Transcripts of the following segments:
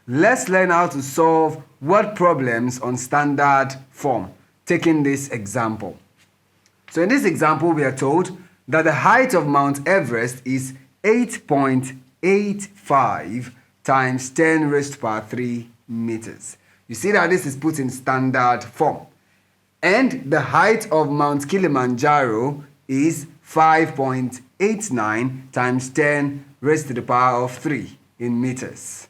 Let's learn how to solve word problems on standard form, taking this example. So in this example, we are told that the height of Mount Everest is 8.85 times 10 raised to power 3 meters. You see that this is put in standard form. And the height of Mount Kilimanjaro is 5.89 times 10 raised to the power of 3 in meters.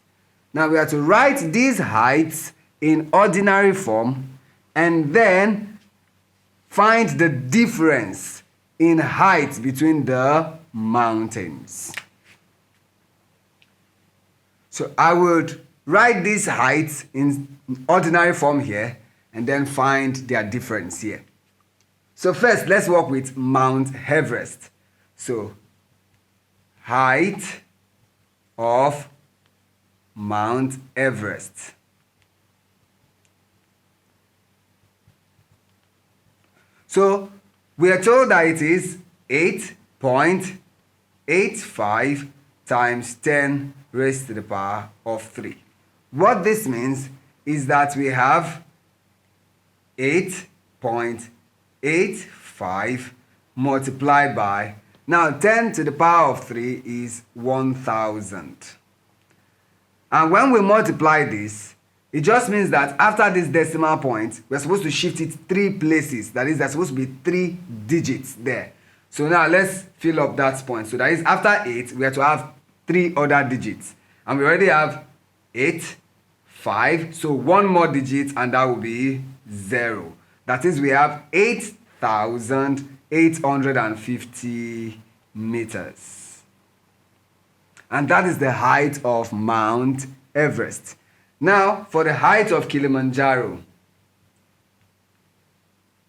Now we are to write these heights in ordinary form and then find the difference in height between the mountains. So I would write these heights in ordinary form here and then find their difference here. So first, let's work with Mount Everest. So height of Mount Everest. So we are told that it is 8.85 times 10 raised to the power of 3. What this means is that we have 8.85 multiplied by, now 10 to the power of 3 is 1000. And when we multiply this, it just means that after this decimal point, we're supposed to shift it 3 places. That is, there's supposed to be 3 digits there. So now let's fill up that point. So that is, after 8, we have to have 3 other digits. And we already have 8, 5. So one more digit and that will be 0. That is, we have 8,850 meters. And that is the height of Mount Everest. Now, for the height of Kilimanjaro.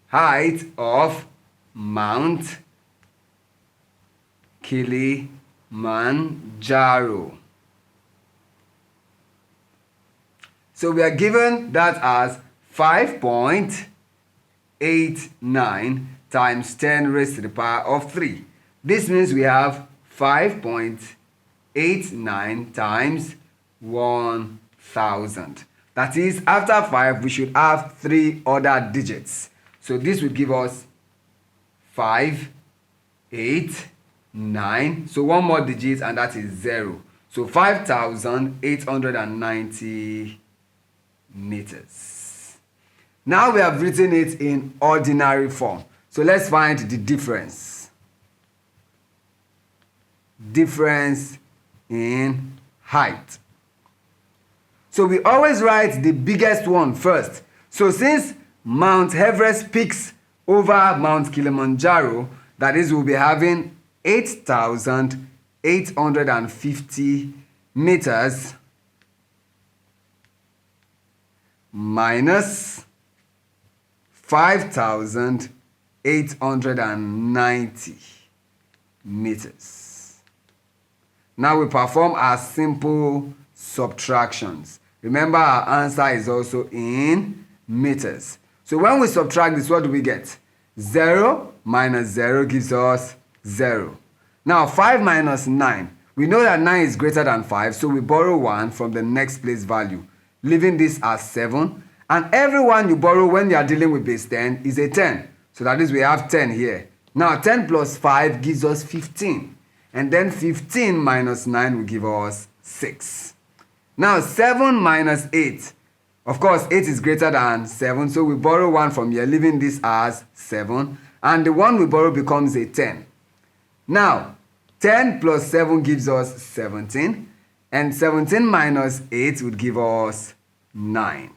Height of Mount Kilimanjaro. So we are given that as 5.89 times 10 raised to the power of 3. This means we have 5.89 times 1000. That is, after 5, we should have 3 other digits. So this would give us 5, 8, 9. So one more digit and that is 0. So 5,890 meters. Now we have written it in ordinary form. So let's find the difference. Difference in height. So we always write the biggest one first. So since Mount Everest peaks over Mount Kilimanjaro, that is, we'll be having 8,850 meters minus 5,890 meters. Now we perform our simple subtractions. Remember, our answer is also in meters. So when we subtract this, what do we get? 0 minus 0 gives us 0. Now 5 minus 9. We know that 9 is greater than 5, so we borrow 1 from the next place value, leaving this as 7. And every one you borrow when you are dealing with base 10 is a 10. So that is, we have 10 here. Now 10 plus 5 gives us 15. And then 15 minus 9 will give us 6. Now 7 minus 8. Of course, 8 is greater than 7, so we borrow 1 from here, leaving this as 7. And the one we borrow becomes a 10. Now, 10 plus 7 gives us 17. And 17 minus 8 would give us 9.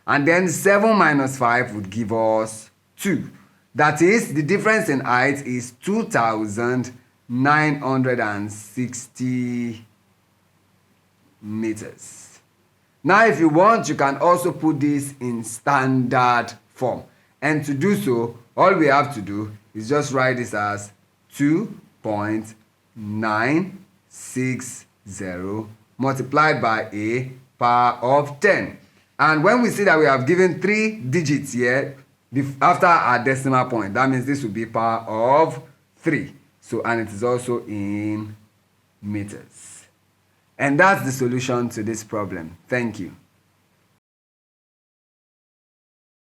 And then 7 minus 5 would give us 2. That is, the difference in height is 2,960 meters. Now, if you want, you can also put this in standard form. And to do so, all we have to do is just write this as 2.960 multiplied by a power of 10. And when we see that we have given 3 digits here after our decimal point, that means this will be power of 3. So, and it is also in meters. And that's the solution to this problem. Thank you.